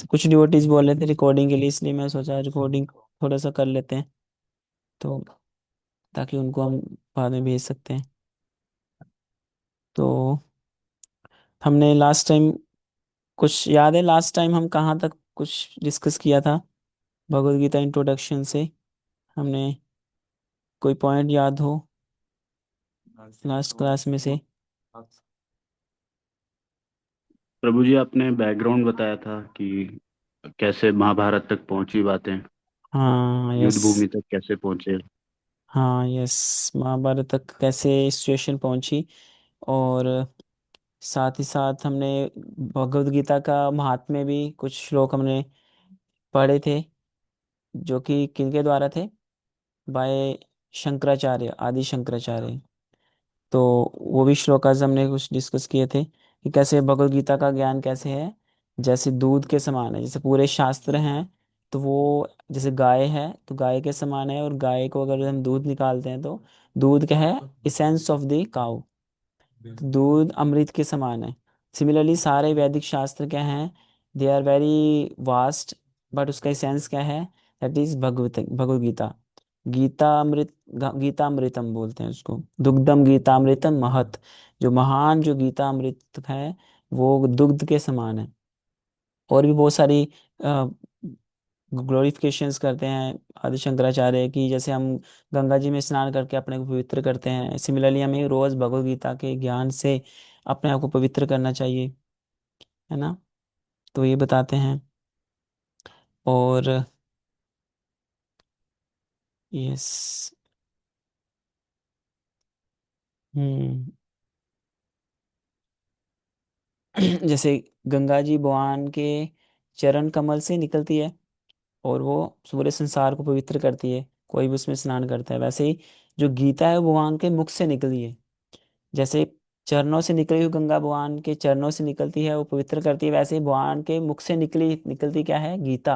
कुछ डिवोटीज बोल रहे थे रिकॉर्डिंग के लिए, इसलिए मैं सोचा रिकॉर्डिंग थोड़ा सा कर लेते हैं, तो ताकि उनको हम बाद में भेज सकते हैं। तो हमने लास्ट टाइम, कुछ याद है लास्ट टाइम हम कहाँ तक कुछ डिस्कस किया था भगवत गीता इंट्रोडक्शन से? हमने कोई पॉइंट याद हो लास्ट क्लास में से? प्रभु जी, आपने बैकग्राउंड बताया था कि कैसे महाभारत तक पहुंची बातें, हाँ युद्ध यस। भूमि तक कैसे पहुंचे। हाँ यस, महाभारत तक कैसे सिचुएशन पहुंची, और साथ ही साथ हमने भगवत गीता का महात्म्य भी कुछ श्लोक हमने पढ़े थे, जो कि किनके द्वारा थे? बाय शंकराचार्य, आदि शंकराचार्य। तो वो भी श्लोक आज हमने कुछ डिस्कस किए थे कि कैसे भगवत गीता का ज्ञान कैसे है, जैसे दूध के समान है। जैसे पूरे शास्त्र हैं, तो वो जैसे गाय है तो गाय के समान है, और गाय को अगर हम दूध निकालते हैं तो दूध क्या है? Essence of the cow. तो दूध अमृत के समान है। सिमिलरली सारे वैदिक शास्त्र क्या हैं? They are very vast, but उसका इसेंस क्या है? That is Bhagavad Bhagavad Gita. गीता अमृत, गीता अमृतम बोलते हैं उसको, दुग्धम गीता अमृतम महत। जो महान जो गीता अमृत है, वो दुग्ध के समान है। और भी बहुत सारी ग्लोरिफिकेशंस करते हैं आदि शंकराचार्य की, जैसे हम गंगा जी में स्नान करके अपने को पवित्र करते हैं, सिमिलरली हमें रोज भगवत गीता के ज्ञान से अपने आप को पवित्र करना चाहिए, है ना? तो ये बताते हैं। और यस। हम्म। जैसे गंगा जी भगवान के चरण कमल से निकलती है, और वो पूरे संसार को पवित्र करती है, कोई भी उसमें स्नान करता है। वैसे ही जो गीता है वो भगवान के मुख से निकली है। जैसे चरणों से निकली हुई गंगा भगवान के चरणों से निकलती है, वो पवित्र करती है, वैसे ही भगवान के मुख से निकलती क्या है? गीता,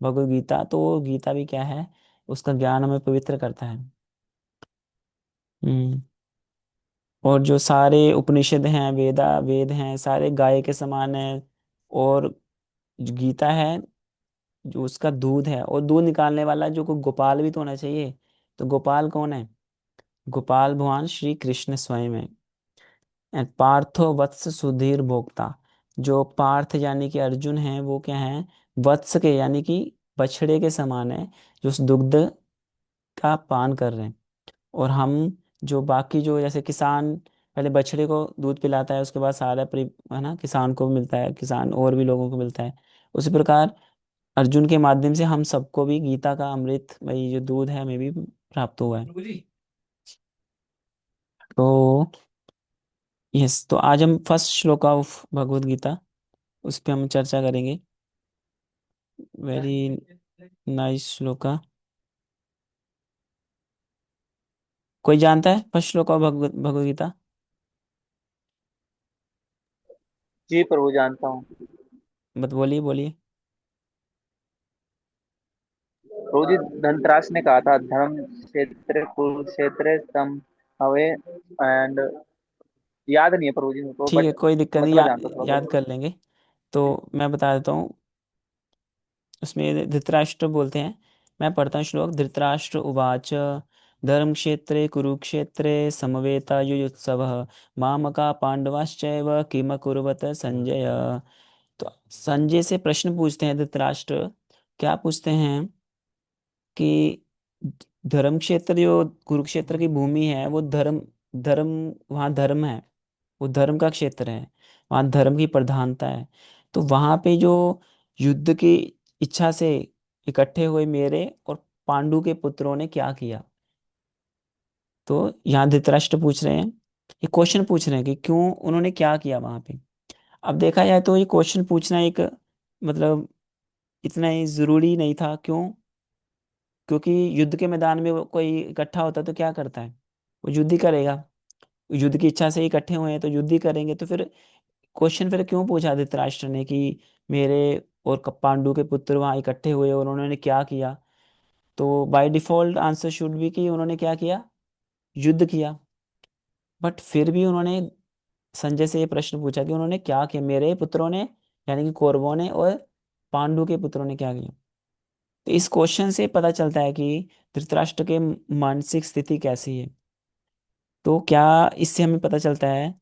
भगवत गीता। तो वो गीता भी क्या है? उसका ज्ञान हमें पवित्र करता है। हम्म। और जो सारे उपनिषद हैं, वेद हैं, सारे गाय के समान है। और जो गीता है, जो उसका दूध है, और दूध निकालने वाला जो कोई गोपाल भी तो होना चाहिए। तो गोपाल कौन है? गोपाल भगवान श्री कृष्ण स्वयं है। एंड पार्थो वत्स सुधीर भोक्ता। जो पार्थ यानी कि अर्जुन है, वो क्या है? वत्स के यानी कि बछड़े के समान है, जो उस दुग्ध का पान कर रहे हैं। और हम जो बाकी जो जैसे किसान पहले बछड़े को दूध पिलाता है, उसके बाद सारा है ना, किसान को भी मिलता है, किसान और भी लोगों को मिलता है। उसी प्रकार अर्जुन के माध्यम से हम सबको भी गीता का अमृत, वही जो दूध है, हमें भी प्राप्त हुआ है। तो यस, तो आज हम फर्स्ट श्लोक ऑफ भगवत गीता, उस पे हम चर्चा करेंगे। Very nice shloka. कोई जानता है फर्स्ट श्लोक ऑफ भगवत गीता? जी प्रभु जानता हूँ। मत बोलिए, बोलिए। प्रभु जी, धनतेरस ने कहा था धर्म क्षेत्र कुरुक्षेत्र तम हवे एंड याद नहीं है प्रभु जी को, ठीक है, बट कोई दिक्कत नहीं, मतलब जानता था याद थोड़ा। कर लेंगे। तो मैं बता देता हूँ। उसमें धृतराष्ट्र बोलते हैं। मैं पढ़ता हूँ श्लोक। धृतराष्ट्र उवाच धर्म क्षेत्रे कुरुक्षेत्रे समवेता युयुत्सवः मामका पांडवाश्चैव किम कुर्वत संजय। तो संजय से प्रश्न पूछते हैं धृतराष्ट्र। क्या पूछते हैं? कि धर्म क्षेत्र जो कुरुक्षेत्र की भूमि है, वो धर्म, धर्म, वहाँ धर्म है, वो धर्म का क्षेत्र है, वहाँ धर्म की प्रधानता है। तो वहाँ पे जो युद्ध की इच्छा से इकट्ठे हुए मेरे और पांडु के पुत्रों ने क्या किया? तो यहाँ धृतराष्ट्र पूछ रहे हैं, ये क्वेश्चन पूछ रहे हैं कि क्यों उन्होंने क्या किया वहां पे। अब देखा जाए तो ये क्वेश्चन पूछना एक, मतलब इतना ही जरूरी नहीं था। क्यों? क्योंकि युद्ध के मैदान में वो कोई इकट्ठा होता है तो क्या करता है? वो युद्ध ही करेगा। युद्ध की इच्छा से ही इकट्ठे हुए हैं तो युद्ध ही करेंगे। तो फिर क्वेश्चन फिर क्यों पूछा धृतराष्ट्र ने कि मेरे और पांडु के पुत्र वहां इकट्ठे हुए और उन्होंने क्या किया? तो by default answer should be कि उन्होंने क्या किया? युद्ध किया। बट फिर भी उन्होंने संजय से ये प्रश्न पूछा कि उन्होंने क्या किया मेरे पुत्रों ने, यानी कि कौरवों ने और पांडु के पुत्रों ने क्या किया। तो इस क्वेश्चन से पता चलता है कि धृतराष्ट्र के मानसिक स्थिति कैसी है। तो क्या इससे हमें पता चलता है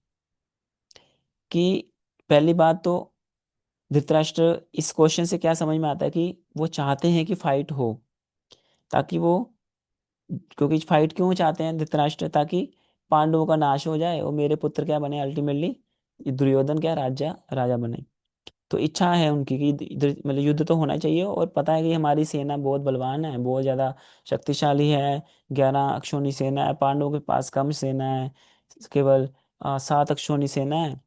कि पहली बात तो धृतराष्ट्र, इस क्वेश्चन से क्या समझ में आता है कि वो चाहते हैं कि फाइट हो, ताकि वो, क्योंकि फाइट क्यों चाहते हैं धृतराष्ट्र, ताकि पांडवों का नाश हो जाए और मेरे पुत्र क्या बने अल्टीमेटली, दुर्योधन क्या राजा राजा बने। तो इच्छा है उनकी कि मतलब युद्ध तो होना चाहिए, और पता है कि हमारी सेना बहुत बलवान है, बहुत ज्यादा शक्तिशाली है। 11 अक्षौनी सेना है, पांडवों के पास कम सेना है, केवल 7 अक्षौनी सेना है।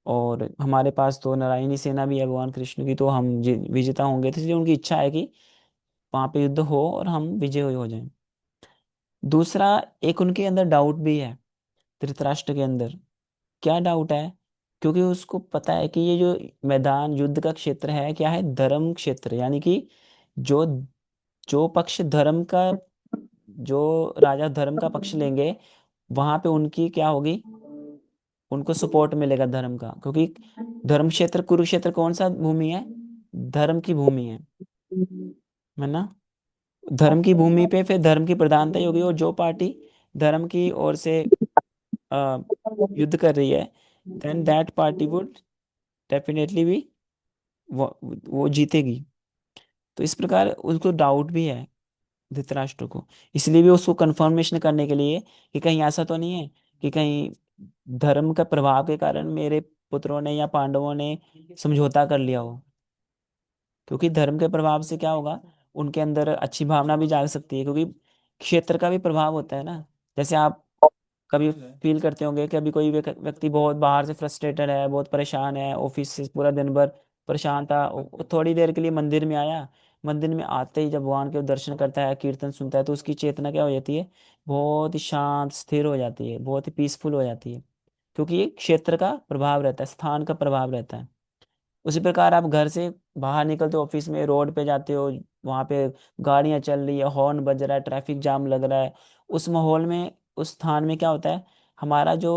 और हमारे पास तो नारायणी सेना भी है भगवान कृष्ण की, तो हम विजेता होंगे। तो इसलिए उनकी इच्छा है कि वहां पे युद्ध हो और हम विजय हो जाएं। दूसरा, एक उनके अंदर डाउट भी है, धृतराष्ट्र के अंदर। क्या डाउट है? क्योंकि उसको पता है कि ये जो मैदान युद्ध का क्षेत्र है, क्या है, धर्म क्षेत्र, यानी कि जो जो पक्ष धर्म का, जो राजा धर्म का पक्ष लेंगे, वहां पे उनकी क्या होगी, उनको सपोर्ट मिलेगा धर्म का। क्योंकि धर्म क्षेत्र कुरुक्षेत्र कौन सा भूमि है, धर्म की भूमि है ना। धर्म की भूमि पे फिर धर्म की प्रधानता ही होगी, और जो पार्टी धर्म की ओर से अ, युद्ध कर रही है, then that party would definitely भी वो जीतेगी। तो इस प्रकार उसको डाउट भी है धृतराष्ट्र को। इसलिए भी उसको कंफर्मेशन करने के लिए कि कहीं ऐसा तो नहीं है कि कहीं धर्म का प्रभाव के कारण मेरे पुत्रों ने या पांडवों ने समझौता कर लिया हो। क्योंकि धर्म के प्रभाव से क्या होगा, उनके अंदर अच्छी भावना भी जाग सकती है, क्योंकि क्षेत्र का भी प्रभाव होता है ना। जैसे आप कभी फील करते होंगे कि अभी कोई व्यक्ति बहुत बाहर से फ्रस्ट्रेटेड है, बहुत परेशान है, ऑफिस से पूरा दिन भर परेशान था, वो थोड़ी देर के लिए मंदिर में आया, मंदिर में आते ही जब भगवान के दर्शन करता है, कीर्तन सुनता है, तो उसकी चेतना क्या हो जाती है, बहुत ही शांत स्थिर हो जाती है, बहुत ही पीसफुल हो जाती है। क्योंकि ये क्षेत्र का प्रभाव रहता है, स्थान का प्रभाव रहता है। उसी प्रकार आप घर से बाहर निकलते हो, ऑफिस में रोड पे जाते हो, वहां पे गाड़ियां चल रही है, हॉर्न बज रहा है, ट्रैफिक जाम लग रहा है, उस माहौल में, उस स्थान में क्या होता है, हमारा जो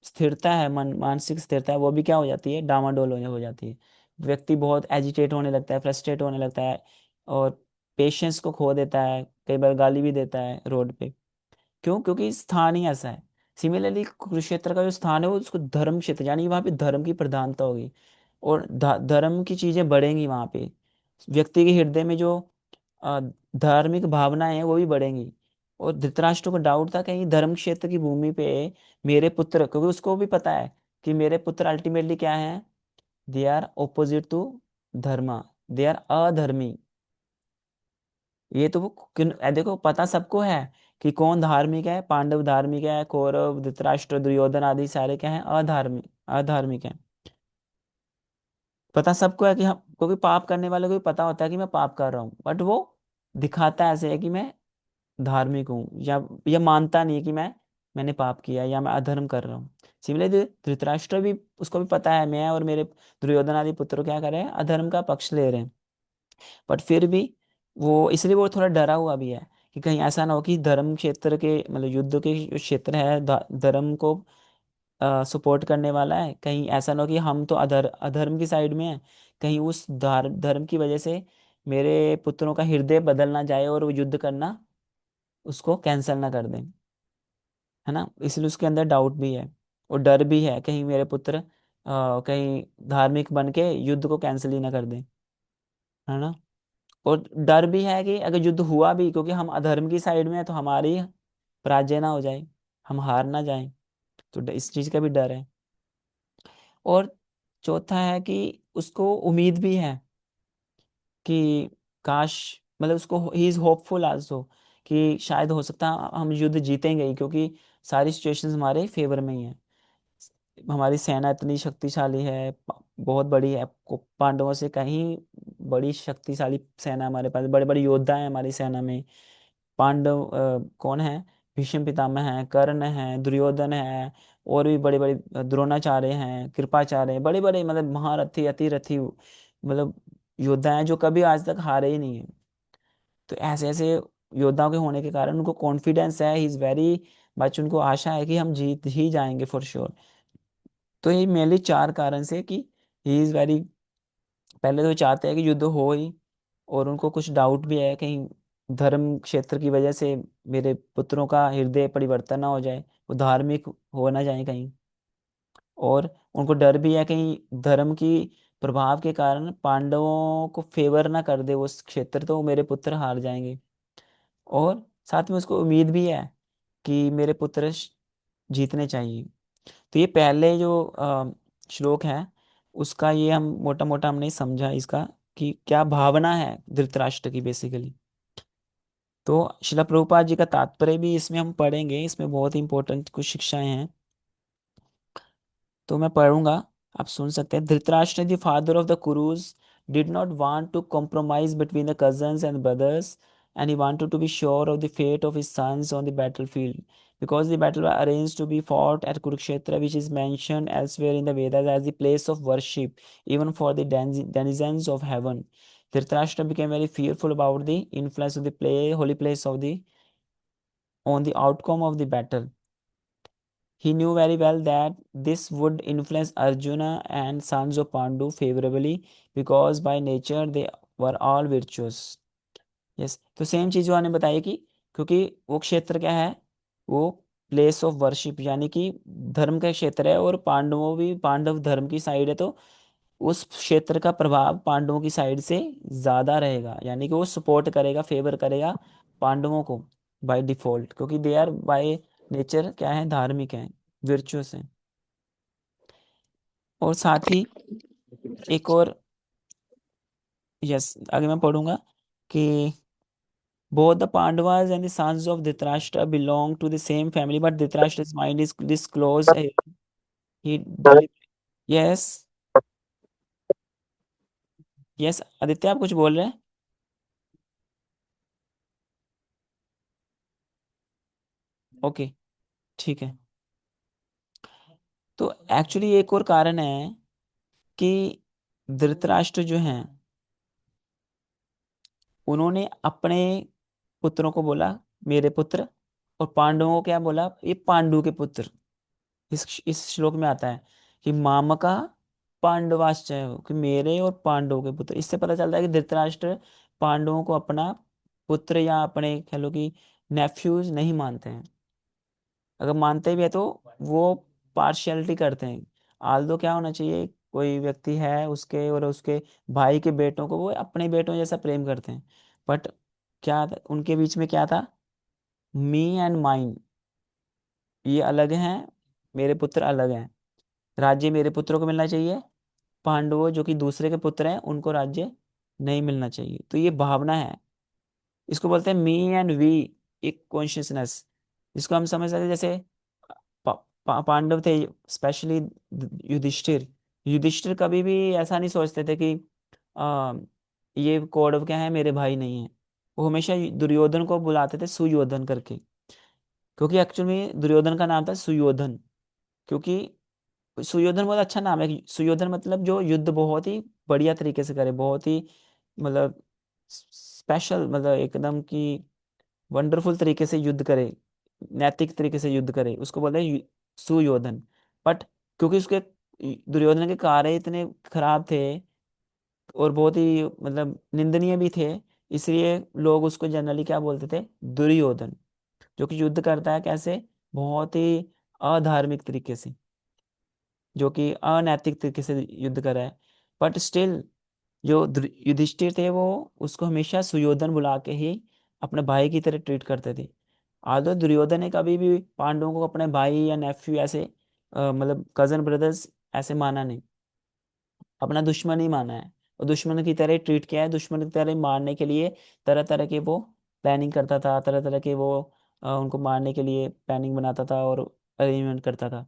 स्थिरता है, मानसिक स्थिरता है, वो भी क्या हो जाती है, डामाडोल हो जाती है। व्यक्ति बहुत एजिटेट होने लगता है, फ्रस्ट्रेट होने लगता है, और पेशेंस को खो देता है, कई बार गाली भी देता है रोड पे। क्यों? क्योंकि स्थान ही ऐसा है। सिमिलरली कुरुक्षेत्र का जो स्थान है, वो उसको धर्म क्षेत्र, यानी वहां पे धर्म की प्रधानता होगी, और धर्म की चीजें बढ़ेंगी वहां पे। व्यक्ति के हृदय में जो अ, धार्मिक भावनाएं हैं वो भी बढ़ेंगी। और धृतराष्ट्र को डाउट था कहीं धर्म क्षेत्र की भूमि पे मेरे पुत्र, क्योंकि उसको भी पता है कि मेरे पुत्र अल्टीमेटली क्या है, they are opposite to dharma, they are अधर्मी। ये तो वो देखो, पता सबको है कि कौन धार्मिक है, पांडव धार्मिक है, कौरव धृतराष्ट्र दुर्योधन आदि सारे क्या हैं, अधार्मिक अधार्मिक हैं। पता सबको है कि हम, क्योंकि पाप करने वाले को भी पता होता है कि मैं पाप कर रहा हूँ, बट वो दिखाता ऐसे है कि मैं धार्मिक हूँ, या मानता नहीं है कि मैंने पाप किया या मैं अधर्म कर रहा हूँ। सिमिलरली धृतराष्ट्र भी, उसको भी पता है मैं और मेरे दुर्योधन आदि पुत्र क्या कर रहे हैं, अधर्म का पक्ष ले रहे हैं। बट फिर भी वो, इसलिए वो थोड़ा डरा हुआ भी है कि कहीं ऐसा ना हो कि धर्म क्षेत्र के, मतलब युद्ध के जो क्षेत्र है, धर्म को सपोर्ट करने वाला है, कहीं ऐसा ना हो कि हम तो अधर्म की साइड में है, कहीं उस धर्म की वजह से मेरे पुत्रों का हृदय बदल ना जाए और वो युद्ध करना उसको कैंसिल ना कर दें, है ना। इसलिए उसके अंदर डाउट भी है, और डर भी है कहीं मेरे पुत्र कहीं धार्मिक बन के युद्ध को कैंसिल ही ना कर दें, है ना। और डर भी है कि अगर युद्ध हुआ भी, क्योंकि हम अधर्म की साइड में है, तो हमारी पराजय ना हो जाए, हम हार ना जाएं। तो इस चीज का भी डर है। और चौथा है कि उसको उम्मीद भी है कि काश, मतलब उसको, ही इज होपफुल आल्सो कि शायद हो सकता है हम युद्ध जीतेंगे ही, क्योंकि सारी सिचुएशंस हमारे फेवर में ही है। हमारी सेना इतनी शक्तिशाली है, बहुत बड़ी है, पांडवों से कहीं बड़ी शक्तिशाली सेना हमारे पास, बड़े बड़े योद्धा हैं हमारी सेना में। पांडव कौन है, भीष्म पितामह है, कर्ण है, दुर्योधन है, और भी बड़े बड़े द्रोणाचार्य हैं, कृपाचार्य हैं, बड़े बड़े मतलब महारथी अतिरथी, मतलब योद्धा हैं जो कभी आज तक हारे ही नहीं है। तो ऐसे ऐसे योद्धाओं के होने के कारण उनको कॉन्फिडेंस है, ही इज वेरी मच, उनको आशा है कि हम जीत ही जाएंगे फॉर श्योर। तो ये मेनली 4 कारण से कि ही इज वेरी पहले तो चाहते हैं कि युद्ध हो ही, और उनको कुछ डाउट भी है कहीं धर्म क्षेत्र की वजह से मेरे पुत्रों का हृदय परिवर्तन ना हो जाए, वो धार्मिक हो ना जाए कहीं। और उनको डर भी है कहीं धर्म की प्रभाव के कारण पांडवों को फेवर ना कर दे उस क्षेत्र, तो मेरे पुत्र हार जाएंगे। और साथ में उसको उम्मीद भी है कि मेरे पुत्र जीतने चाहिए। तो ये पहले जो श्लोक है उसका ये हम मोटा मोटा हमने समझा इसका कि क्या भावना है धृतराष्ट्र की बेसिकली। तो शिला प्रभुपाद जी का तात्पर्य भी इसमें हम पढ़ेंगे, इसमें बहुत ही इंपॉर्टेंट कुछ शिक्षाएं हैं, तो मैं पढ़ूंगा, आप सुन सकते हैं। Dhritarashtra the father of the Kurus did not want to compromise between the cousins and brothers, and he wanted to be sure of the fate of his sons on the battlefield, because the battle was arranged to be fought at Kurukshetra, which is mentioned elsewhere in the Vedas as the place of worship even for the denizens of heaven. Dhritarashtra became very fearful about the influence of the holy place of the on the outcome of the battle. He knew very well that this would influence Arjuna and sons of Pandu favorably, because by nature they were all virtuous. Yes, तो same चीज जो आपने बताई कि क्योंकि वो क्षेत्र क्या है, वो प्लेस ऑफ वर्शिप यानी कि धर्म का क्षेत्र है, और पांडवों भी पांडव धर्म की साइड है, तो उस क्षेत्र का प्रभाव पांडवों की साइड से ज्यादा रहेगा, यानी कि वो सपोर्ट करेगा, फेवर करेगा पांडवों को बाय डिफॉल्ट, क्योंकि दे आर बाय नेचर क्या है, धार्मिक है, विर्चुअस है। और साथ ही एक और, यस आगे मैं पढ़ूंगा कि both the Pandavas and the sons of Dhritarashtra belong to the same family, but Dhritarashtra's mind is disclosed. He yes, yes, Aditya आप कुछ बोल रहे हैं? ओके, ठीक है। तो एक्चुअली एक और कारण है कि धृतराष्ट्र जो हैं उन्होंने अपने पुत्रों को बोला मेरे पुत्र, और पांडवों को क्या बोला, ये पांडु के पुत्र। इस श्लोक में आता है कि मामका पांडवाश्चय हो, कि मेरे और पांडवों के पुत्र। इससे पता चलता है कि धृतराष्ट्र पांडवों को अपना पुत्र या अपने कह लो कि नेफ्यूज नहीं मानते हैं। अगर मानते भी है तो वो पार्शियलिटी करते हैं। आल्दो क्या होना चाहिए, कोई व्यक्ति है उसके और उसके भाई के बेटों को वो अपने बेटों जैसा प्रेम करते हैं, बट क्या उनके बीच में क्या था, मी एंड माइन, ये अलग हैं, मेरे पुत्र अलग हैं, राज्य मेरे पुत्रों को मिलना चाहिए, पांडवों जो कि दूसरे के पुत्र हैं उनको राज्य नहीं मिलना चाहिए। तो ये भावना है, इसको बोलते हैं मी एंड वी, एक कॉन्शियसनेस। इसको हम समझ सकते हैं जैसे पांडव थे, स्पेशली युधिष्ठिर। युधिष्ठिर कभी भी ऐसा नहीं सोचते थे कि आ, ये कौरव क्या है, मेरे भाई नहीं है। वो हमेशा दुर्योधन को बुलाते थे सुयोधन करके, क्योंकि एक्चुअली में दुर्योधन का नाम था सुयोधन, क्योंकि सुयोधन बहुत अच्छा नाम है। सुयोधन मतलब जो युद्ध बहुत ही बढ़िया तरीके से करे, बहुत ही मतलब स्पेशल, मतलब एकदम की वंडरफुल तरीके से युद्ध करे, नैतिक तरीके से युद्ध करे, उसको बोलते हैं सुयोधन। बट क्योंकि उसके दुर्योधन के कार्य इतने खराब थे और बहुत ही मतलब निंदनीय भी थे, इसलिए लोग उसको जनरली क्या बोलते थे, दुर्योधन, जो कि युद्ध करता है कैसे, बहुत ही अधार्मिक तरीके से, जो कि अनैतिक तरीके से युद्ध कर रहा है। बट स्टिल जो युधिष्ठिर थे वो उसको हमेशा सुयोधन बुला के ही अपने भाई की तरह ट्रीट करते थे। आदो दुर्योधन ने कभी भी पांडवों को अपने भाई या नेफ्यू ऐसे मतलब कजन ब्रदर्स ऐसे माना नहीं, अपना दुश्मन ही माना है, और दुश्मन की तरह ट्रीट किया है, दुश्मन की तरह मारने के लिए तरह तरह के वो प्लानिंग करता था, तरह तरह के वो उनको मारने के लिए प्लानिंग बनाता था और अरेंजमेंट करता था।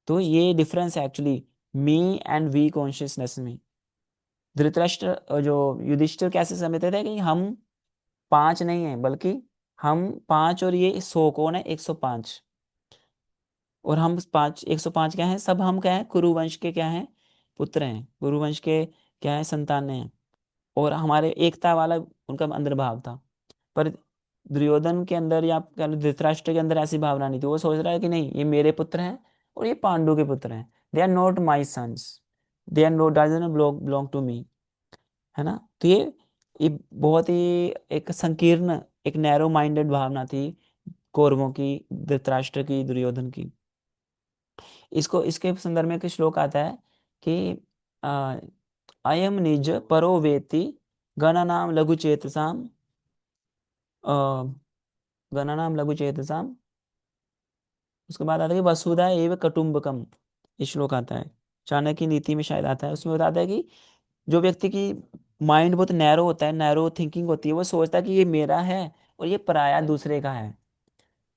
तो ये डिफरेंस है actually me and we consciousness में। धृतराष्ट्र जो युधिष्ठिर कैसे समझते थे कि हम पांच नहीं है, बल्कि हम पांच और ये 100 कौन है, 105, और हम पांच 105 क्या है, सब हम क्या है, कुरुवंश के क्या है, पुत्र हैं, कुरुवंश के क्या है, संतान हैं। और हमारे एकता वाला उनका अंदर भाव था। पर दुर्योधन के अंदर या कह लो धृतराष्ट्र के अंदर ऐसी भावना नहीं थी, वो सोच रहा है कि नहीं ये मेरे पुत्र हैं और ये पांडु के पुत्र हैं, they are not my sons, they are not doesn't belong to me. है ना। तो ये बहुत ही एक संकीर्ण, एक नैरो माइंडेड भावना थी कौरवों की, धृतराष्ट्र की, दुर्योधन की। इसको, इसके संदर्भ में एक श्लोक आता है कि अयम निज परो वेति गणनाम लघु चेतसाम, गणनाम लघु चेतसाम। उसके बाद आता है कि वसुधा एव कुटुम्बकम, ये श्लोक आता है, चाणक्य की नीति में शायद आता है। उसमें बताता है कि जो व्यक्ति की माइंड बहुत नैरो होता है, नैरो थिंकिंग होती है, वो सोचता है कि ये मेरा है और ये पराया दूसरे का है।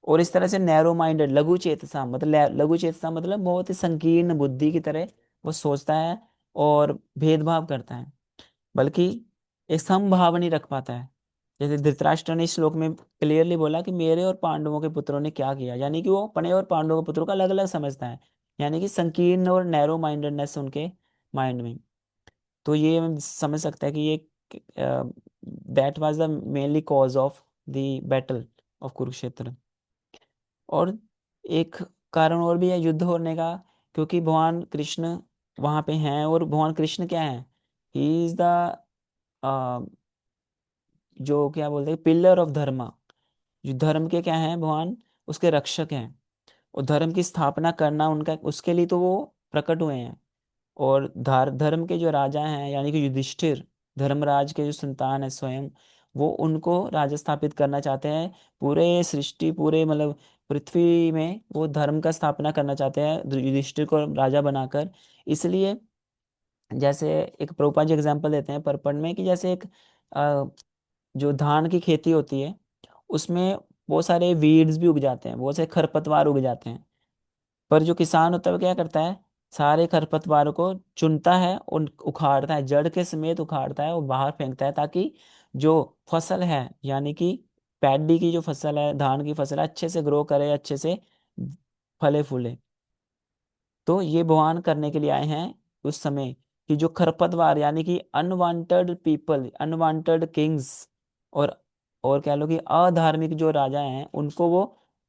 और इस तरह से नैरो माइंडेड, लघु चेतसा मतलब, लघु चेतसा मतलब बहुत ही संकीर्ण बुद्धि की तरह वो सोचता है और भेदभाव करता है, बल्कि एक समभाव नहीं रख पाता है। जैसे धृतराष्ट्र ने इस श्लोक में क्लियरली बोला कि मेरे और पांडवों के पुत्रों ने क्या किया, यानी कि वो अपने और पांडवों के पुत्रों को अलग अलग समझता है, यानी कि संकीर्ण और नैरो माइंडेडनेस उनके माइंड में। तो ये हम समझ सकते हैं कि ये that was the mainly cause of the battle of Kurukshetra. और एक कारण और भी है युद्ध होने का, क्योंकि भगवान कृष्ण वहां पे हैं, और भगवान कृष्ण क्या है, ही इज द, जो क्या बोलते हैं, पिलर ऑफ धर्म। जो धर्म के क्या हैं भगवान, उसके रक्षक हैं। और धर्म की स्थापना करना उनका, उसके लिए तो वो प्रकट हुए हैं। और धर्म के जो राजा हैं, यानी कि युधिष्ठिर, धर्मराज के जो संतान है स्वयं, वो उनको राजा स्थापित करना चाहते हैं। पूरे सृष्टि, पूरे मतलब पृथ्वी में वो धर्म का स्थापना करना चाहते हैं, युधिष्ठिर को राजा बनाकर। इसलिए जैसे एक प्रभुपाद जी एग्जाम्पल देते हैं परपण में, कि जैसे एक जो धान की खेती होती है, उसमें बहुत सारे वीड्स भी उग जाते हैं, बहुत से खरपतवार उग जाते हैं। पर जो किसान होता है वो क्या करता है, सारे खरपतवारों को चुनता है और उखाड़ता है, जड़ के समेत उखाड़ता है और बाहर फेंकता है, ताकि जो फसल है, यानी कि पैडी की जो फसल है, धान की फसल है, अच्छे से ग्रो करे, अच्छे से फले फूले। तो ये भगवान करने के लिए आए हैं उस समय, कि जो खरपतवार, यानी कि अनवांटेड पीपल, अनवांटेड किंग्स, और और कह लो कि अधार्मिक जो राजा हैं, उनको वो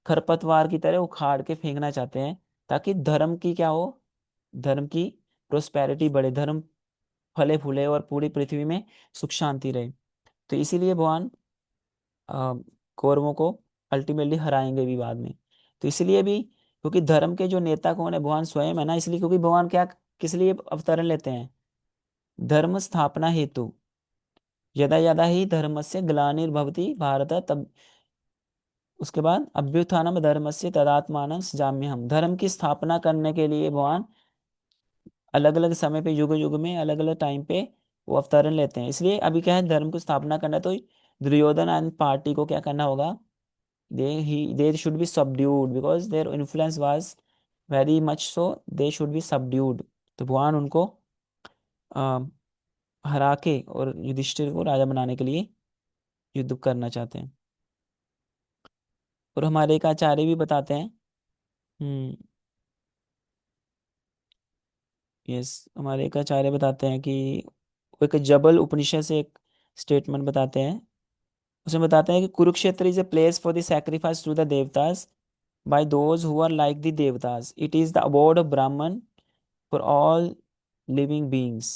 खरपतवार की तरह उखाड़ के फेंकना चाहते हैं, ताकि धर्म की क्या हो, धर्म की प्रोस्पेरिटी बढ़े, धर्म फले फूले और पूरी पृथ्वी में सुख शांति रहे। तो इसीलिए भगवान अ, कौरवों को अल्टीमेटली हराएंगे भी बाद में। तो इसलिए भी, क्योंकि धर्म के जो नेता कौन है, भगवान स्वयं है ना, इसलिए, क्योंकि भगवान क्या, किस लिए अवतरण लेते हैं, धर्म स्थापना हेतु। यदा यदा ही धर्मस्य ग्लानिर्भवति भारत, तब उसके बाद अभ्युत्थानम धर्मस्य तदात्मानं सृजाम्यहम्, धर्म की स्थापना करने के लिए भगवान अलग अलग समय पे, युग युग में, अलग अलग टाइम पे वो अवतरण लेते हैं। इसलिए अभी क्या है, धर्म को स्थापना करना है, तो दुर्योधन एंड पार्टी को क्या करना होगा, they should be subdued because their influence was very much, so they should be subdued। तो भगवान उनको अ, हरा के और युधिष्ठिर को राजा बनाने के लिए युद्ध करना चाहते हैं। और हमारे एक आचार्य भी बताते हैं, यस, हमारे एक आचार्य बताते हैं कि वो एक जबल उपनिषद से एक स्टेटमेंट बताते हैं। उसमें बताते हैं कि Kurukshetra is a place for the sacrifice to the devatas by those who are like the devatas, it is the abode of brahman for all living beings।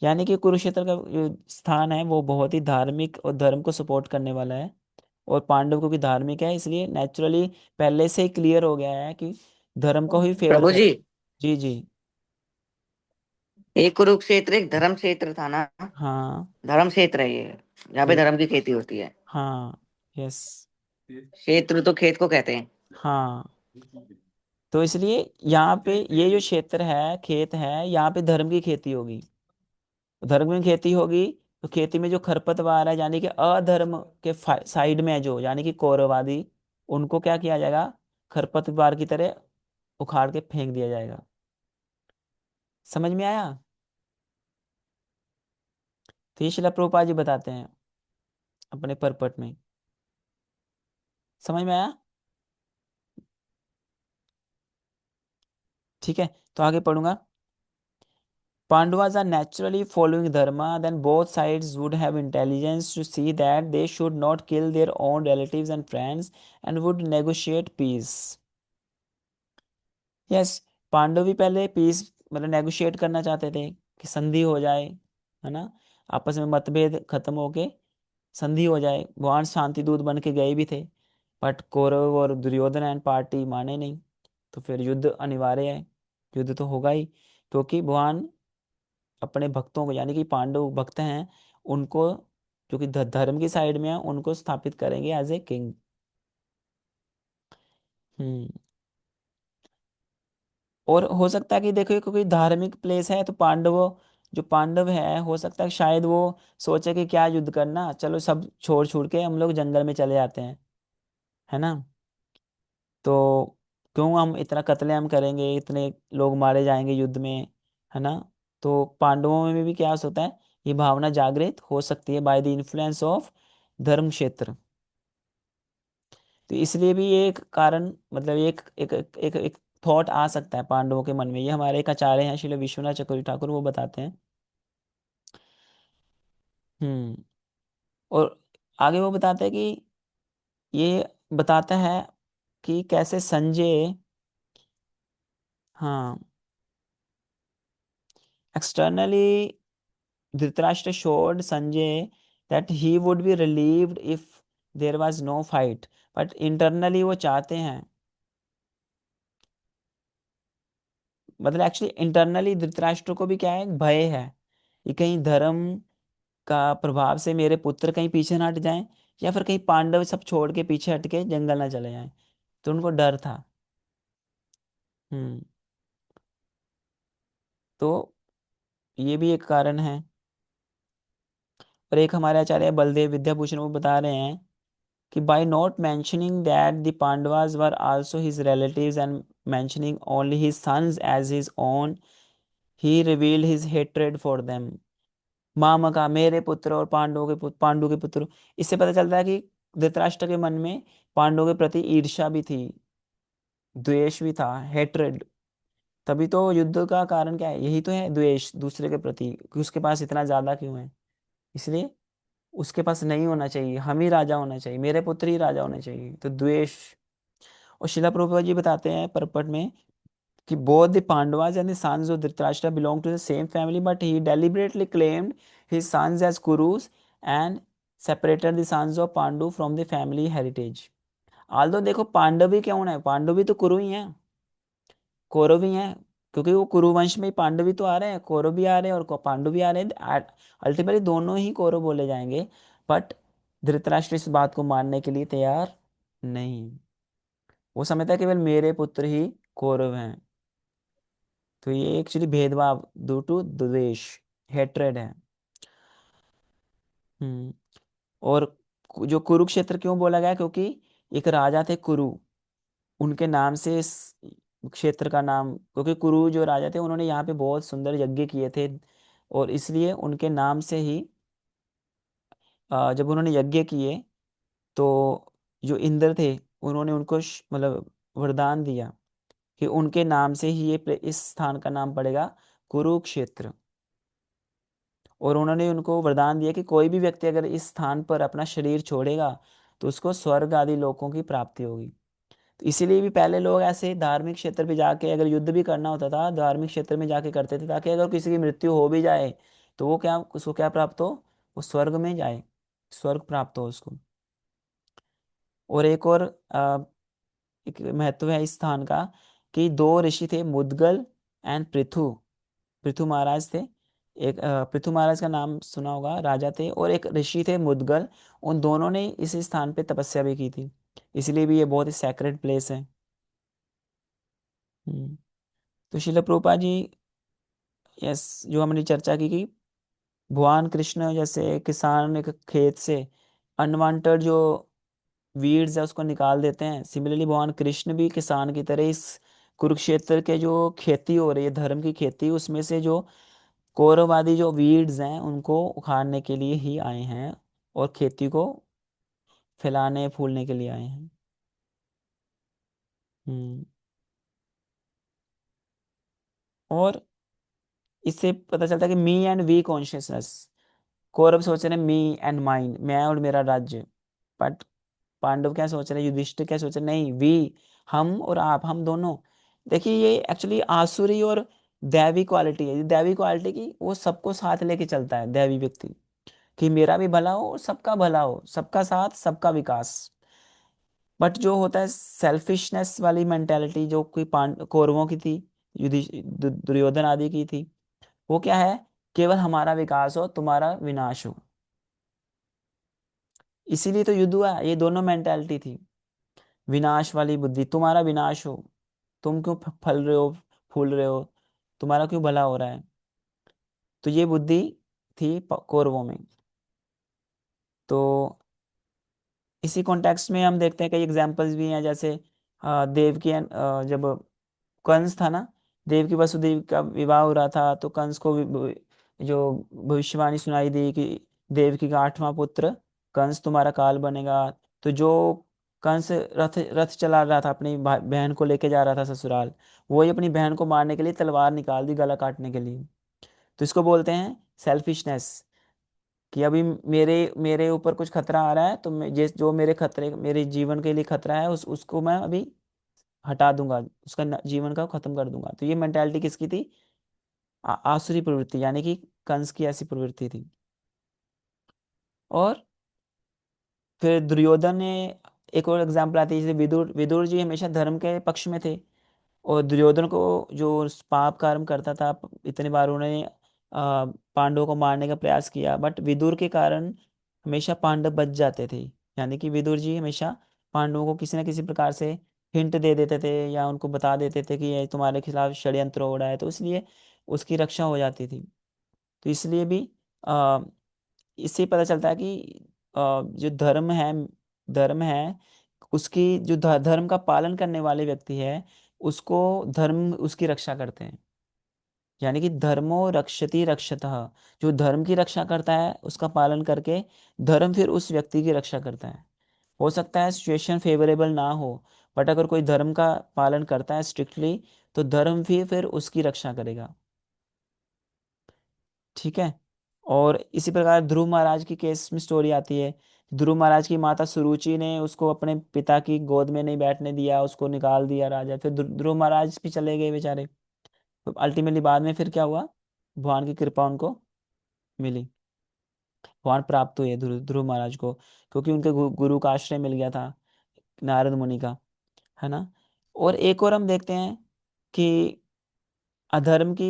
यानी कि कुरुक्षेत्र का जो स्थान है वो बहुत ही धार्मिक और धर्म को सपोर्ट करने वाला है। और पांडव क्योंकि धार्मिक है, इसलिए नेचुरली पहले से ही क्लियर हो गया है कि धर्म को ही फेवर प्रभु कर। जी, जी जी। ये कुरुक्षेत्र एक धर्म क्षेत्र था ना? हाँ। धर्म क्षेत्र है ये, जहाँ पे ये, धर्म की खेती होती है। हाँ, यस, क्षेत्र तो खेत को कहते हैं। हाँ। तो इसलिए यहाँ पे ये जो क्षेत्र है, खेत है, यहाँ पे धर्म की खेती होगी। धर्म में खेती होगी, तो खेती में जो खरपतवार है, यानी कि अधर्म के साइड में है जो, यानी कि कौरवादी, उनको क्या किया जाएगा, खरपतवार की तरह उखाड़ के फेंक दिया जाएगा। समझ में आया। तो ये शिला प्रभुपाद जी बताते हैं अपने परपट में। समझ में आया। ठीक है, तो आगे पढ़ूंगा। Pandavas are naturally following dharma, then both sides would have intelligence to see that they should not kill their own relatives and friends and would negotiate peace। Yes, Pandava भी पहले पीस मतलब नेगोशिएट करना चाहते थे कि संधि हो जाए, है ना, आपस में मतभेद खत्म होके संधि हो जाए। भगवान शांति दूत बन के गए भी थे, बट कौरव और दुर्योधन एंड पार्टी माने नहीं, तो फिर युद्ध अनिवार्य है, युद्ध तो होगा ही, क्योंकि भगवान अपने भक्तों को, यानी कि पांडव भक्त हैं उनको, जो कि धर्म की साइड में है, उनको स्थापित करेंगे एज ए किंग। हम्म। और हो सकता है कि देखो, क्योंकि धार्मिक प्लेस है, तो पांडवों, जो पांडव है, हो सकता है शायद वो सोचे कि क्या युद्ध करना, चलो सब छोड़ छोड़ के हम लोग जंगल में चले जाते हैं, है ना। तो क्यों हम इतना कत्लेआम करेंगे, इतने लोग मारे जाएंगे युद्ध में, है ना। तो पांडवों में भी क्या होता है, ये भावना जागृत हो सकती है बाय द इन्फ्लुएंस ऑफ धर्म क्षेत्र। तो इसलिए भी ये एक कारण, मतलब एक एक एक एक, एक थॉट आ सकता है पांडवों के मन में। ये हमारे एक आचार्य हैं श्री विश्वनाथ चक्रवर्ती ठाकुर, वो बताते हैं। हम्म। और आगे वो बताते हैं कि ये बताता है कि कैसे संजय, हाँ, externally Dhritarashtra showed Sanjay that he would be relieved if there was no fight, but internally वो चाहते हैं, मतलब एक्चुअली इंटरनली धृतराष्ट्र को भी क्या है, भय है कि कहीं धर्म का प्रभाव से मेरे पुत्र कहीं पीछे ना हट जाएं, या फिर कहीं पांडव सब छोड़ के पीछे हट के जंगल ना चले जाएं, तो उनको डर था। हम्म। तो ये भी एक कारण है। और एक हमारे आचार्य बलदेव विद्याभूषण वो बता रहे हैं कि by not mentioning that the Pandavas were also his relatives and mentioning only his sons as his own, he revealed his hatred for them। मामा का मेरे पुत्र और पांडवों के पुत्र, पांडु के पुत्र, इससे पता चलता है कि धृतराष्ट्र के मन में पांडवों के प्रति ईर्ष्या भी थी, द्वेष भी था, हेट्रेड। तभी तो युद्ध का कारण क्या है, यही तो है, द्वेष दूसरे के प्रति, कि उसके पास इतना ज्यादा क्यों है, इसलिए उसके पास नहीं होना चाहिए, हम ही राजा होना चाहिए, मेरे पुत्र ही राजा होने चाहिए, तो द्वेष। और शिला प्रभुपाद जी बताते हैं परपट में कि both the Pandavas and the sons of Dhritarashtra belong to the same family, but he deliberately claimed his sons as Kurus and separated the sons of Pandu from the family heritage। although देखो पांडव भी क्यों है, पांडव भी तो कुरु ही हैं, कौरव भी हैं, क्योंकि वो कुरु वंश में ही पांडव भी तो आ रहे हैं, कौरव भी आ रहे हैं और पांडु भी आ रहे हैं, अल्टीमेटली दोनों ही कौरव बोले जाएंगे। बट धृतराष्ट्र इस बात को मानने के लिए तैयार नहीं, वो समझता है केवल मेरे पुत्र ही कौरव हैं। तो ये एक्चुअली भेदभाव ड्यू टू द्वेष, हेट्रेड है। हम्म। और जो कुरुक्षेत्र क्यों बोला गया, क्योंकि एक राजा थे कुरु, उनके नाम से इस क्षेत्र का नाम, क्योंकि कुरु जो राजा थे उन्होंने यहाँ पे बहुत सुंदर यज्ञ किए थे, और इसलिए उनके नाम से ही जब उन्होंने यज्ञ किए, तो जो इंद्र थे उन्होंने उनको मतलब वरदान दिया कि उनके नाम से ही ये इस स्थान का नाम पड़ेगा कुरुक्षेत्र। और उन्होंने उनको वरदान दिया कि कोई भी व्यक्ति अगर इस स्थान पर अपना शरीर छोड़ेगा तो उसको स्वर्ग आदि लोकों की प्राप्ति होगी। तो इसीलिए भी पहले लोग ऐसे धार्मिक क्षेत्र पे जाके अगर युद्ध भी करना होता था, धार्मिक क्षेत्र में जाके करते थे, ताकि अगर किसी की मृत्यु हो भी जाए तो वो क्या, उसको क्या प्राप्त हो, वो स्वर्ग में जाए, स्वर्ग प्राप्त हो उसको। और एक और एक महत्व है इस स्थान का कि दो ऋषि थे, मुदगल एंड पृथु, पृथु महाराज थे। एक पृथु महाराज का नाम सुना होगा, राजा थे, और एक ऋषि थे मुदगल, उन दोनों ने इसी स्थान पे तपस्या भी की थी, इसलिए भी ये बहुत ही सैक्रेड प्लेस है। तो शिला प्रभुपाद जी, यस, जो हमने चर्चा की कि भगवान कृष्ण जैसे किसान एक खेत से अनवांटेड जो वीड्स है उसको निकाल देते हैं, सिमिलरली भगवान कृष्ण भी किसान की तरह इस कुरुक्षेत्र के जो खेती हो रही है, धर्म की खेती, उसमें से जो कौरववादी जो वीड्स हैं उनको उखाड़ने के लिए ही आए हैं, और खेती को फैलाने फूलने के लिए आए हैं। हम्म। और इससे पता चलता है कि me and we consciousness, Kaurava सोच रहे हैं मी एंड माइन, मैं और मेरा राज्य, बट पांडव क्या सोच रहे हैं, युधिष्ठिर क्या सोच रहे हैं, नहीं, वी, हम और आप, हम दोनों। देखिए ये एक्चुअली आसुरी और दैवी क्वालिटी है, दैवी क्वालिटी की वो सबको साथ लेके चलता है, दैवी व्यक्ति, कि मेरा भी भला हो और सबका भला हो, सबका साथ सबका विकास। बट जो होता है सेल्फिशनेस वाली मेंटेलिटी जो कोई कौरवों की थी, दुर्योधन आदि की थी, वो क्या है, केवल हमारा विकास हो तुम्हारा विनाश हो। इसीलिए तो युद्ध हुआ, ये दोनों मेंटेलिटी थी, विनाश वाली बुद्धि, तुम्हारा विनाश हो, तुम क्यों फल रहे हो, फूल रहे हो, तुम्हारा क्यों भला हो रहा है। तो ये बुद्धि थी कौरवों में। तो इसी कॉन्टेक्स्ट में हम देखते हैं कई एग्जाम्पल्स भी हैं, जैसे देव की जब कंस था ना, देव की वसुदेव का विवाह हो रहा था, तो कंस को जो भविष्यवाणी सुनाई दी कि देव की का 8वां पुत्र कंस तुम्हारा काल बनेगा। तो जो कंस रथ रथ चला रहा था, अपनी बहन को लेके जा रहा था ससुराल, वही अपनी बहन को मारने के लिए तलवार निकाल दी, गला काटने के लिए। तो इसको बोलते हैं सेल्फिशनेस, कि अभी मेरे मेरे ऊपर कुछ खतरा आ रहा है, तो मैं जिस जो मेरे खतरे, मेरे जीवन के लिए खतरा है, उसको मैं अभी हटा दूंगा, उसका जीवन का खत्म कर दूंगा। तो ये मेंटालिटी किसकी थी, आसुरी प्रवृत्ति, यानी कि कंस की ऐसी प्रवृत्ति थी। और फिर दुर्योधन ने, एक और एग्जाम्पल आती है, जैसे विदुर, विदुर जी हमेशा धर्म के पक्ष में थे, और दुर्योधन को जो पाप कर्म करता था, इतने बार उन्होंने पांडवों को मारने का प्रयास किया, बट विदुर के कारण हमेशा पांडव बच जाते थे। यानी कि विदुर जी हमेशा पांडवों को किसी न किसी प्रकार से हिंट दे देते थे, या उनको बता देते थे कि ये तुम्हारे खिलाफ षड्यंत्र हो रहा है, तो इसलिए उसकी रक्षा हो जाती थी। तो इसलिए भी आ, इससे पता चलता है कि जो धर्म है उसकी, जो धर्म का पालन करने वाले व्यक्ति है, उसको धर्म उसकी रक्षा करते हैं। यानी कि धर्मो रक्षति रक्षतः, जो धर्म की रक्षा करता है उसका पालन करके धर्म फिर उस व्यक्ति की रक्षा करता है। हो सकता है सिचुएशन फेवरेबल ना हो, बट अगर कोई धर्म का पालन करता है स्ट्रिक्टली, तो धर्म भी फिर उसकी रक्षा करेगा। ठीक है। और इसी प्रकार ध्रुव महाराज की केस में स्टोरी आती है। ध्रुव महाराज की माता सुरुचि ने उसको अपने पिता की गोद में नहीं बैठने दिया, उसको निकाल दिया राजा, फिर ध्रुव महाराज भी चले गए बेचारे। तो अल्टीमेटली बाद में फिर क्या हुआ, भगवान की कृपा उनको मिली, भगवान प्राप्त हुए ध्रुव महाराज को, क्योंकि उनके गुरु का आश्रय मिल गया था, नारद मुनि का, है ना। और एक और हम देखते हैं कि अधर्म की,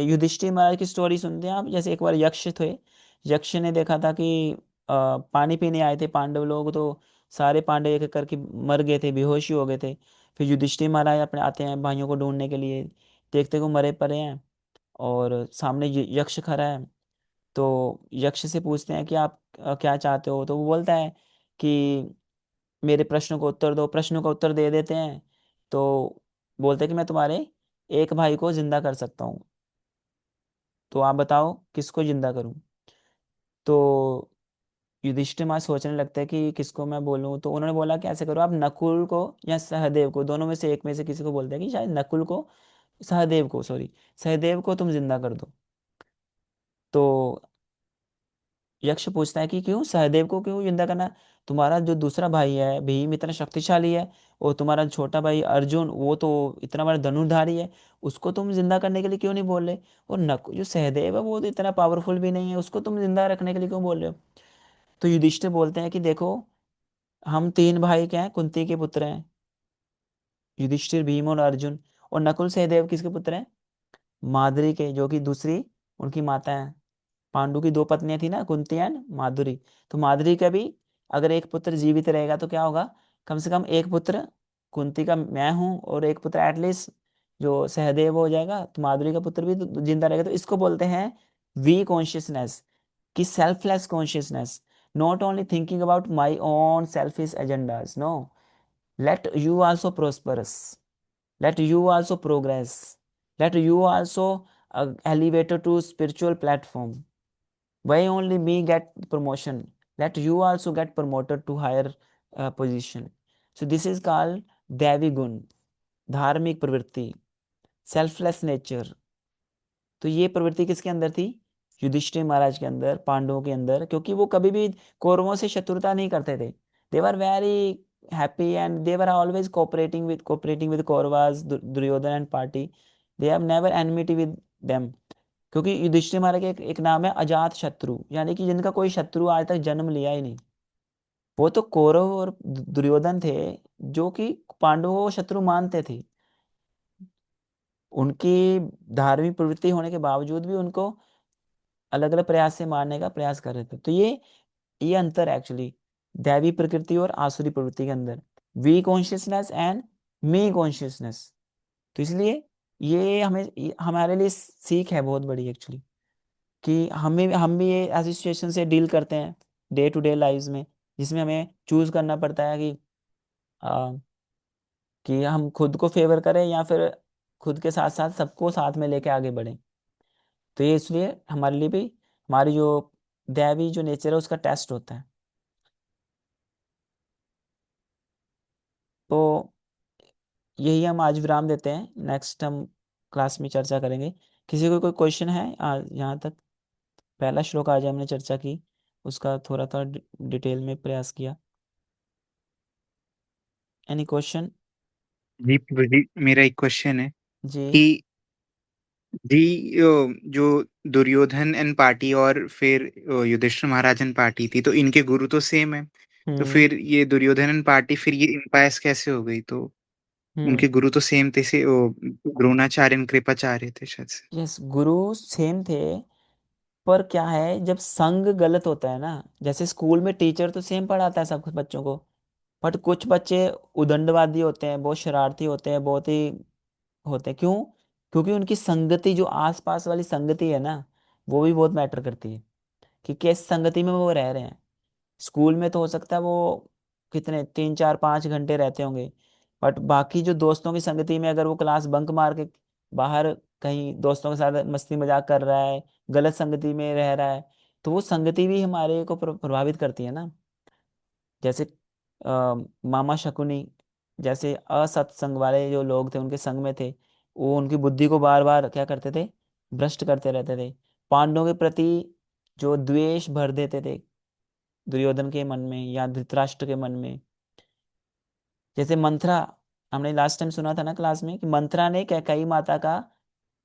युधिष्ठिर महाराज की स्टोरी सुनते हैं आप। जैसे एक बार यक्ष थे, यक्ष ने देखा था कि पानी पीने आए थे पांडव लोग, तो सारे पांडव एक एक करके मर गए थे, बेहोश ही हो गए थे। फिर युधिष्ठिर महाराज अपने आते हैं भाइयों को ढूंढने के लिए, देखते को मरे पड़े हैं, और सामने यक्ष खड़ा है। तो यक्ष से पूछते हैं कि आप क्या चाहते हो, तो वो बोलता है कि मेरे प्रश्न को उत्तर दो, प्रश्नों का उत्तर दे देते हैं। तो बोलते हैं कि मैं तुम्हारे एक भाई को जिंदा कर सकता हूँ, तो आप बताओ किसको जिंदा करूं। तो युधिष्ठिर महाराज सोचने लगते हैं कि किसको मैं बोलूं। तो उन्होंने बोला कि ऐसे करो, आप नकुल को या सहदेव को, दोनों में से एक में से किसी को बोलते हैं, कि शायद नकुल को, सहदेव को, सॉरी, सहदेव को तुम जिंदा कर दो। तो यक्ष पूछता है कि क्यों, सहदेव को क्यों जिंदा करना, तुम्हारा जो दूसरा भाई है भीम इतना शक्तिशाली है, और तुम्हारा छोटा भाई अर्जुन वो तो इतना बड़ा धनुर्धारी है, उसको तुम जिंदा करने के लिए क्यों नहीं बोल रहे। और जो सहदेव है वो तो इतना पावरफुल भी नहीं है, उसको तुम जिंदा रखने के लिए क्यों बोल रहे हो। तो युधिष्ठिर बोलते हैं कि देखो, हम 3 भाई क्या हैं, कुंती के पुत्र हैं, युधिष्ठिर, भीम और अर्जुन। और नकुल सहदेव किसके पुत्र हैं, माद्री के, जो कि दूसरी उनकी माता है। पांडु की 2 पत्नियां थी ना, कुंती एंड माधुरी। तो माधुरी का भी अगर एक पुत्र जीवित रहेगा तो क्या होगा, कम से कम एक पुत्र कुंती का मैं हूं, और एक पुत्र एटलीस्ट जो सहदेव हो जाएगा, तो माधुरी का पुत्र भी तो जिंदा रहेगा। तो इसको बोलते हैं वी कॉन्शियसनेस, की selfless consciousness, not only thinking about my own selfish agendas, no, let you also prosperous, let you also progress, let you also elevated to spiritual platform, why only me get promotion, let you also get promoted to higher position. So this is called devi gun, धार्मिक प्रवृत्ति, selfless nature. तो ये प्रवृत्ति किसके अंदर थी, युधिष्ठिर महाराज के अंदर, पांडवों के अंदर, क्योंकि वो कभी भी कौरवों से शत्रुता नहीं करते थे। They were very happy and they were always cooperating with Kauravas, Duryodhan and party. They have never enmity with them. क्योंकि युधिष्ठिर महाराज का एक नाम है अजात शत्रु, यानी कि जिनका कोई शत्रु आज तक जन्म लिया ही नहीं। वो तो कौरव और दुर्योधन थे, जो कि पांडवों को शत्रु मानते थे। उनकी धार्मिक प्रवृत्ति होने के बावजूद भी उनको अलग अलग प्रयास से मारने का प्रयास कर रहे थे। तो ये अंतर एक्चुअली दैवी प्रकृति और आसुरी प्रवृत्ति के अंदर, we consciousness and me consciousness. तो इसलिए ये हमारे लिए सीख है बहुत बड़ी एक्चुअली, कि हम भी ये ऐसी सिचुएशन से डील करते हैं डे टू डे लाइफ में, जिसमें हमें चूज करना पड़ता है आ, कि हम खुद को फेवर करें या फिर खुद के साथ साथ सबको साथ में लेके आगे बढ़ें। तो ये इसलिए हमारे लिए भी हमारी जो दैवी जो नेचर है उसका टेस्ट होता है। तो यही हम आज विराम देते हैं, नेक्स्ट हम क्लास में चर्चा करेंगे। किसी को कोई क्वेश्चन है आज यहाँ तक? पहला श्लोक आज हमने चर्चा की, उसका थोड़ा थोड़ा डिटेल में प्रयास किया। Any question? जी प्रभु जी, मेरा एक क्वेश्चन है जी। कि जी जो दुर्योधन एंड पार्टी और फिर युधिष्ठिर महाराज एंड पार्टी थी, तो इनके गुरु तो सेम है। तो हम्म। फिर ये दुर्योधन एंड पार्टी फिर ये इम्पायर्स कैसे हो गई? तो हम्म। उनके गुरु तो सेम थे, से वो द्रोणाचार्य एंड कृपाचार्य थे शायद से। यस, गुरु सेम थे, पर क्या है जब संग गलत होता है ना, जैसे स्कूल में टीचर तो सेम पढ़ाता है सब कुछ बच्चों को, बट कुछ बच्चे उदंडवादी होते हैं, बहुत शरारती होते हैं, बहुत ही होते हैं। क्यों? क्योंकि उनकी संगति, जो आसपास वाली संगति है ना, वो भी बहुत मैटर करती है कि किस संगति में वो रह रहे हैं। स्कूल में तो हो सकता है वो कितने 3 4 5 घंटे रहते होंगे, बट बाकी जो दोस्तों की संगति में अगर वो क्लास बंक मार के बाहर कहीं दोस्तों के साथ मस्ती मजाक कर रहा है, गलत संगति में रह रहा है, तो वो संगति भी हमारे को प्रभावित करती है ना। जैसे मामा शकुनी जैसे असत्संग वाले जो लोग थे, उनके संग में थे, वो उनकी बुद्धि को बार बार क्या करते थे, भ्रष्ट करते रहते थे। पांडवों के प्रति जो द्वेष भर देते थे दुर्योधन के मन में या धृतराष्ट्र के मन में। जैसे मंथरा, हमने लास्ट टाइम सुना था ना क्लास में, कि मंथरा ने कैकेयी माता का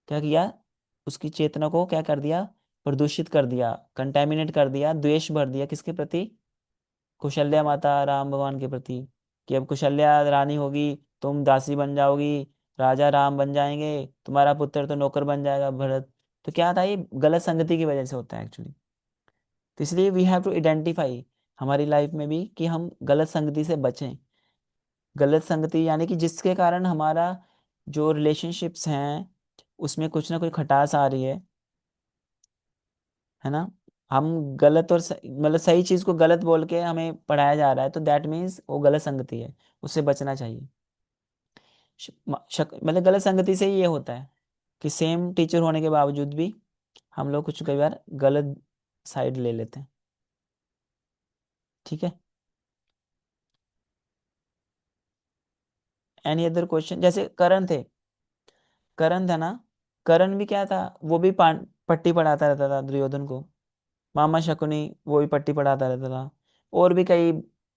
क्या किया, उसकी चेतना को क्या कर दिया, प्रदूषित कर दिया, कंटेमिनेट कर दिया, द्वेष भर दिया किसके प्रति, कौशल्या माता राम भगवान के प्रति, कि अब कौशल्या रानी होगी, तुम दासी बन जाओगी, राजा राम बन जाएंगे, तुम्हारा पुत्र तो नौकर बन जाएगा भरत। तो क्या था, ये गलत संगति की वजह से होता है एक्चुअली। तो इसलिए वी हैव टू आइडेंटिफाई हमारी लाइफ में भी कि हम गलत संगति से बचें। गलत संगति यानी कि जिसके कारण हमारा जो रिलेशनशिप्स हैं उसमें कुछ ना कुछ खटास आ रही है ना। हम गलत और मतलब सही चीज को गलत बोल के हमें पढ़ाया जा रहा है, तो दैट मीन्स वो गलत संगति है, उससे बचना चाहिए। मतलब गलत संगति से ही ये होता है कि सेम टीचर होने के बावजूद भी हम लोग कुछ कई बार गलत साइड ले लेते हैं। ठीक है। Any other question? जैसे करण थे, करण था ना, करण भी क्या था, वो भी पट्टी पढ़ाता रहता था दुर्योधन को। मामा शकुनी वो भी पट्टी पढ़ाता रहता था। और भी कई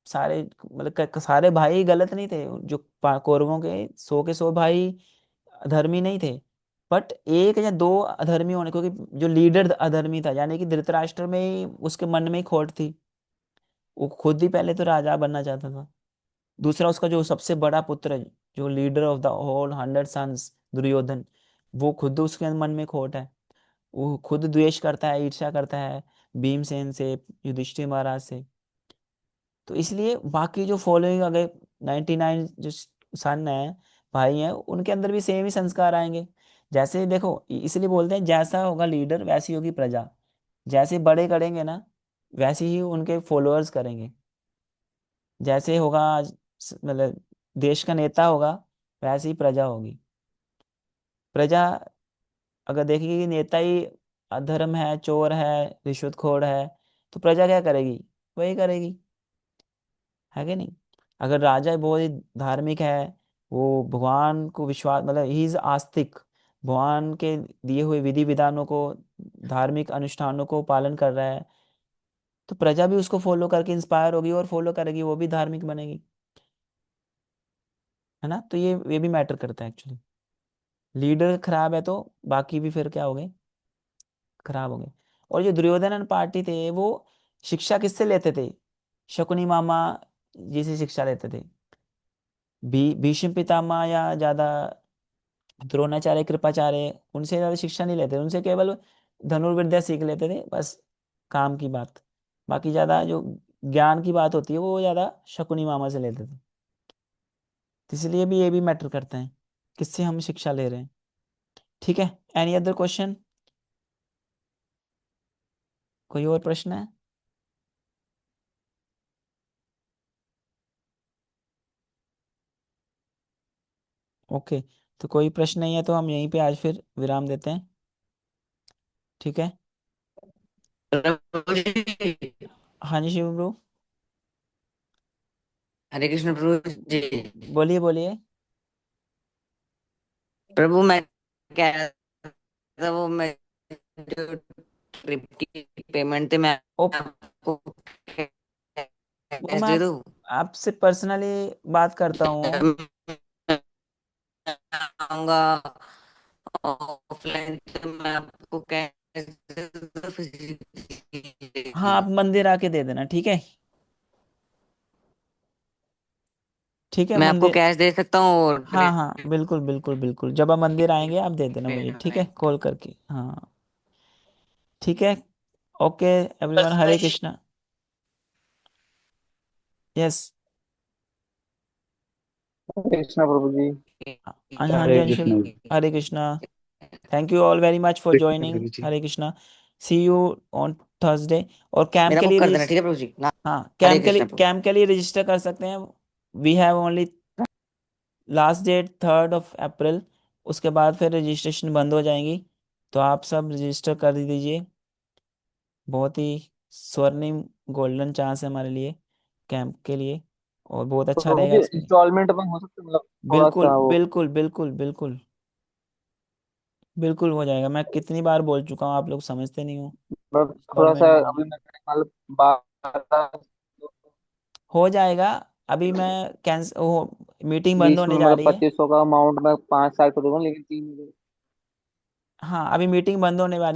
सारे, मतलब सारे भाई गलत नहीं थे, जो कौरवों के 100 भाई अधर्मी नहीं थे, बट एक या दो अधर्मी होने, क्योंकि जो लीडर अधर्मी था, यानी कि धृतराष्ट्र में ही उसके मन में ही खोट थी। वो खुद ही पहले तो राजा बनना चाहता था। दूसरा उसका जो सबसे बड़ा पुत्र, जो leader of the whole 100 sons, Duryodhana, वो खुद उसके मन में खोट है। वो खुद द्वेष करता है, ईर्ष्या करता है भीमसेन से, युधिष्ठिर महाराज से। तो इसलिए बाकी जो फॉलोइंग अगर 99 जो सन है, भाई हैं, उनके अंदर भी सेम ही संस्कार आएंगे। जैसे देखो, इसलिए बोलते हैं जैसा होगा लीडर वैसी होगी प्रजा। जैसे बड़े करेंगे ना, वैसे ही उनके फॉलोअर्स करेंगे। जैसे होगा मतलब देश का नेता होगा, वैसे ही प्रजा होगी। प्रजा अगर देखेगी कि नेता ही अधर्म है, चोर है, रिश्वतखोर है, तो प्रजा क्या करेगी, वही करेगी, है कि नहीं। अगर राजा बहुत ही धार्मिक है, वो भगवान को विश्वास, मतलब ही इज आस्तिक, भगवान के दिए हुए विधि विधानों को, धार्मिक अनुष्ठानों को पालन कर रहा है, तो प्रजा भी उसको फॉलो करके इंस्पायर होगी और फॉलो करेगी, वो भी धार्मिक बनेगी, है ना। तो ये भी मैटर करता है एक्चुअली। लीडर खराब है तो बाकी भी फिर क्या हो गए, खराब हो गए। और जो दुर्योधन पार्टी थे वो शिक्षा किससे लेते थे, शकुनी मामा जी से शिक्षा लेते थे। भीष्म पितामह या ज्यादा द्रोणाचार्य कृपाचार्य उनसे ज्यादा शिक्षा नहीं लेते थे, उनसे केवल धनुर्विद्या सीख लेते थे बस, काम की बात। बाकी ज्यादा जो ज्ञान की बात होती है वो ज्यादा शकुनी मामा से लेते थे। तो इसलिए भी ये भी मैटर करते हैं किससे हम शिक्षा ले रहे हैं। ठीक है, एनी अदर क्वेश्चन, कोई और प्रश्न है? ओके, तो कोई प्रश्न नहीं है तो हम यहीं पे आज फिर विराम देते हैं। ठीक है, प्रभु जी, हाँ जी शिव ब्रो, हरे कृष्ण प्रभु जी। बोलिए बोलिए। प्रभु मैं कह रहा था, वो मैं जो ट्रिप की पेमेंट थी, मैं ओ, आपको वो कैश मैं दे दूँ? आपसे पर्सनली बात करता हूँ। मैं आऊंगा ऑफलाइन, तो मैं आपको कैश दे दूँ हाँ, आप physically? मंदिर आके दे देना, ठीक है। ठीक है, मैं आपको मंदिर, कैश दे सकता हूँ और हाँ हाँ बिल्कुल बिल्कुल बिल्कुल, जब आप मंदिर आएंगे आप दे देना मुझे, ठीक है, पेमेंट। कॉल करके, हाँ। ठीक है, okay everyone, Hare Krishna. Yes, Krishna Prabhu ji. हाँ हाँ जी हरे हाँ जी Krishna. Hare Krishna. Thank you all very much for Krishna joining, Prabhu ji. Hare Krishna. See you on Thursday. और कैंप मेरा के बुक लिए कर देना, ठीक है प्रभु जी ना? हाँ, हरे कैंप के लिए, कृष्ण प्रभु। कैंप के लिए रजिस्टर कर सकते हैं। We have only last date 3rd of April, उसके बाद फिर रजिस्ट्रेशन बंद हो जाएंगी। तो आप सब रजिस्टर कर दीजिए, बहुत ही स्वर्णिम गोल्डन चांस है हमारे लिए कैंप के लिए, और बहुत अच्छा प्रभु रहेगा जी इसमें। इंस्टॉलमेंट में हो सकते, मतलब थोड़ा बिल्कुल सा वो, बिल्कुल बिल्कुल बिल्कुल बिल्कुल हो जाएगा, मैं कितनी बार बोल चुका हूँ, आप लोग समझते नहीं हो। मतलब थोड़ा सा इंस्टॉलमेंट में अभी मैं मतलब 12 हो जाएगा। अभी मैं कैंस वो मीटिंग बंद 20 में होने जा मतलब रही है। 2500 का अमाउंट मैं 5 साल का दूंगा, लेकिन 3 हाँ, अभी मीटिंग बंद होने वाली